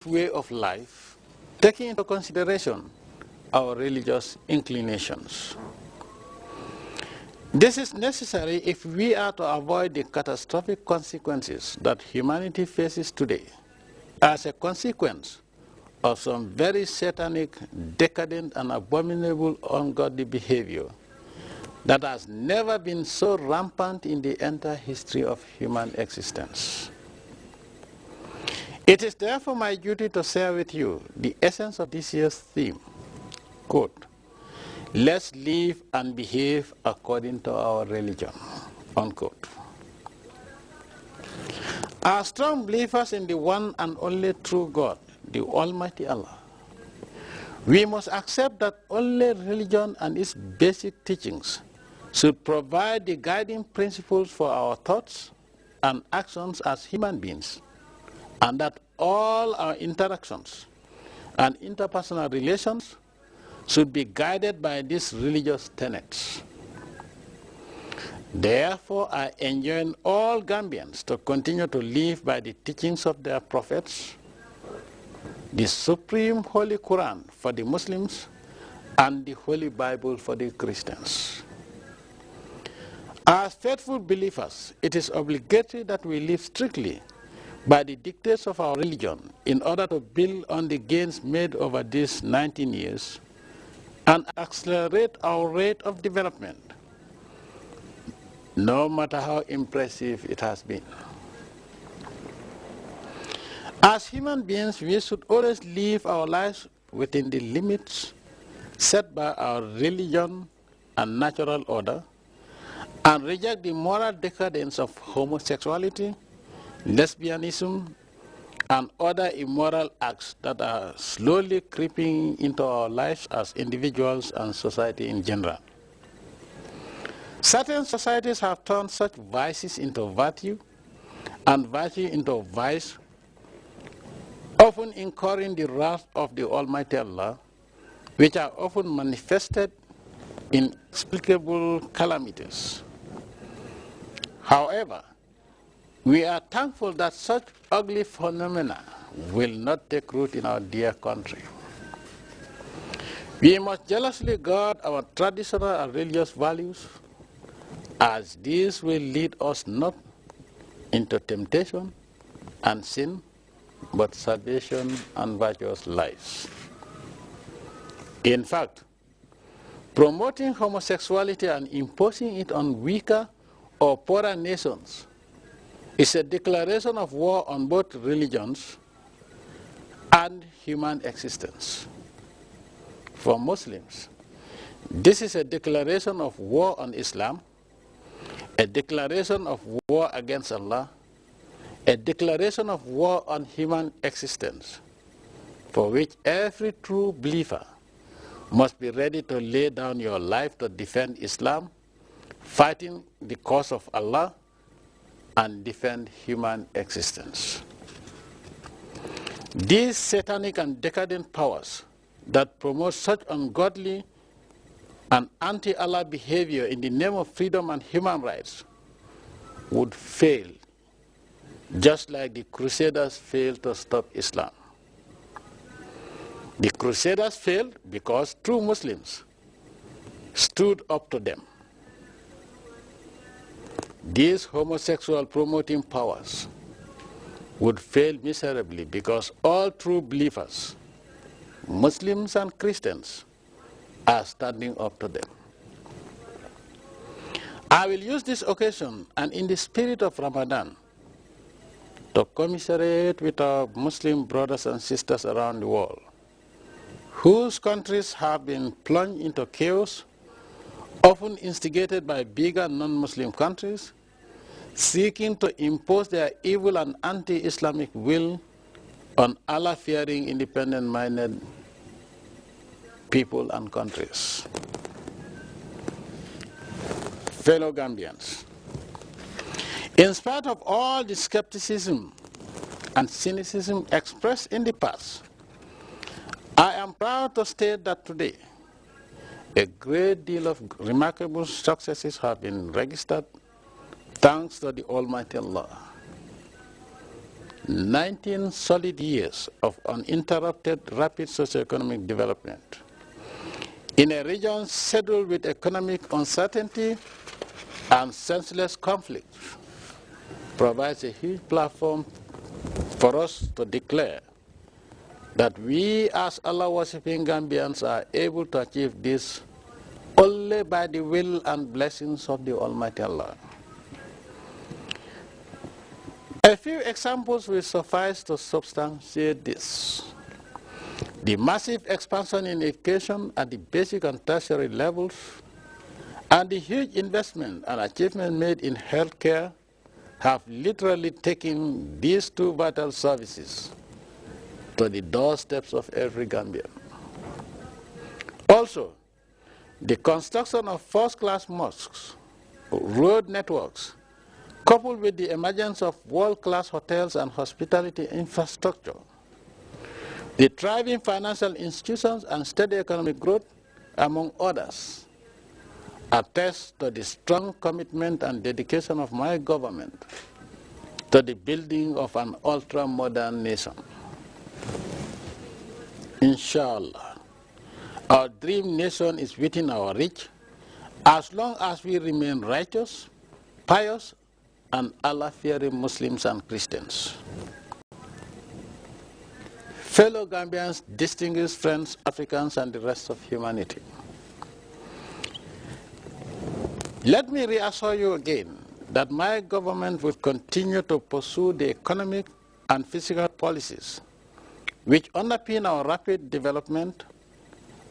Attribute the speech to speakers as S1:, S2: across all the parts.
S1: way of life, taking into consideration our religious inclinations. This is necessary if we are to avoid the catastrophic consequences that humanity faces today as a consequence of some very satanic, decadent, and abominable ungodly behavior that has never been so rampant in the entire history of human existence. It is therefore my duty to share with you the essence of this year's theme, quote, "Let's live and behave according to our religion," unquote. As strong believers in the one and only true God, the Almighty Allah, we must accept that only religion and its basic teachings should provide the guiding principles for our thoughts and actions as human beings, and that all our interactions and interpersonal relations should be guided by these religious tenets. Therefore, I enjoin all Gambians to continue to live by the teachings of their prophets, the Supreme Holy Quran for the Muslims, and the Holy Bible for the Christians. As faithful believers, it is obligatory that we live strictly by the dictates of our religion in order to build on the gains made over these 19 years and accelerate our rate of development, no matter how impressive it has been. As human beings, we should always live our lives within the limits set by our religion and natural order, and reject the moral decadence of homosexuality, lesbianism, and other immoral acts that are slowly creeping into our lives as individuals and society in general. Certain societies have turned such vices into virtue and virtue into vice, often incurring the wrath of the Almighty Allah, which are often manifested in inexplicable calamities. However, we are thankful that such ugly phenomena will not take root in our dear country. We must jealously guard our traditional and religious values, as these will lead us not into temptation and sin, but salvation and virtuous lives. In fact, promoting homosexuality and imposing it on weaker or poorer nations is a declaration of war on both religions and human existence. For Muslims, this is a declaration of war on Islam, a declaration of war against Allah, a declaration of war on human existence, for which every true believer must be ready to lay down your life to defend Islam, fighting the cause of Allah, and defend human existence. These satanic and decadent powers that promote such ungodly and anti-Allah behavior in the name of freedom and human rights would fail, just like the Crusaders failed to stop Islam. The Crusaders failed because true Muslims stood up to them. These homosexual promoting powers would fail miserably because all true believers, Muslims and Christians, are standing up to them. I will use this occasion and in the spirit of Ramadan to commiserate with our Muslim brothers and sisters around the world, whose countries have been plunged into chaos, often instigated by bigger non-Muslim countries, seeking to impose their evil and anti-Islamic will on Allah-fearing, independent-minded people and countries. Fellow Gambians, in spite of all the skepticism and cynicism expressed in the past, I am proud to state that today a great deal of remarkable successes have been registered thanks to the Almighty Allah. 19 solid years of uninterrupted rapid socioeconomic development in a region saddled with economic uncertainty and senseless conflict provides a huge platform for us to declare that we as Allah-worshipping Gambians are able to achieve this only by the will and blessings of the Almighty Allah. A few examples will suffice to substantiate this. The massive expansion in education at the basic and tertiary levels and the huge investment and achievement made in healthcare have literally taken these two vital services to the doorsteps of every Gambian. Also, the construction of first-class mosques, road networks, coupled with the emergence of world-class hotels and hospitality infrastructure, the thriving financial institutions and steady economic growth, among others, attest to the strong commitment and dedication of my government to the building of an ultra-modern nation. Inshallah, our dream nation is within our reach as long as we remain righteous, pious, and Allah-fearing Muslims and Christians. Fellow Gambians, distinguished friends, Africans, and the rest of humanity, let me reassure you again that my government will continue to pursue the economic and fiscal policies which underpin our rapid development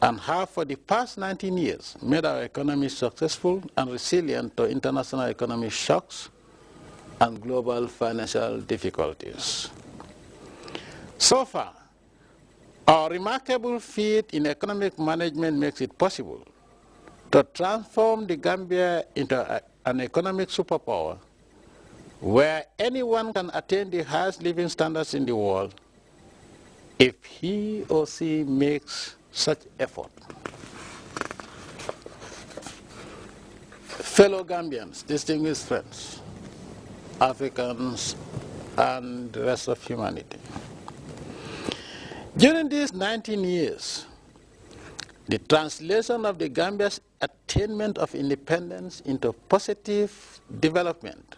S1: and have for the past 19 years made our economy successful and resilient to international economic shocks and global financial difficulties. So far, our remarkable feat in economic management makes it possible to transform the Gambia into an economic superpower where anyone can attain the highest living standards in the world if he or she makes such effort. Fellow Gambians, distinguished friends, Africans, and the rest of humanity, during these 19 years, the translation of the Gambia's attainment of independence into positive development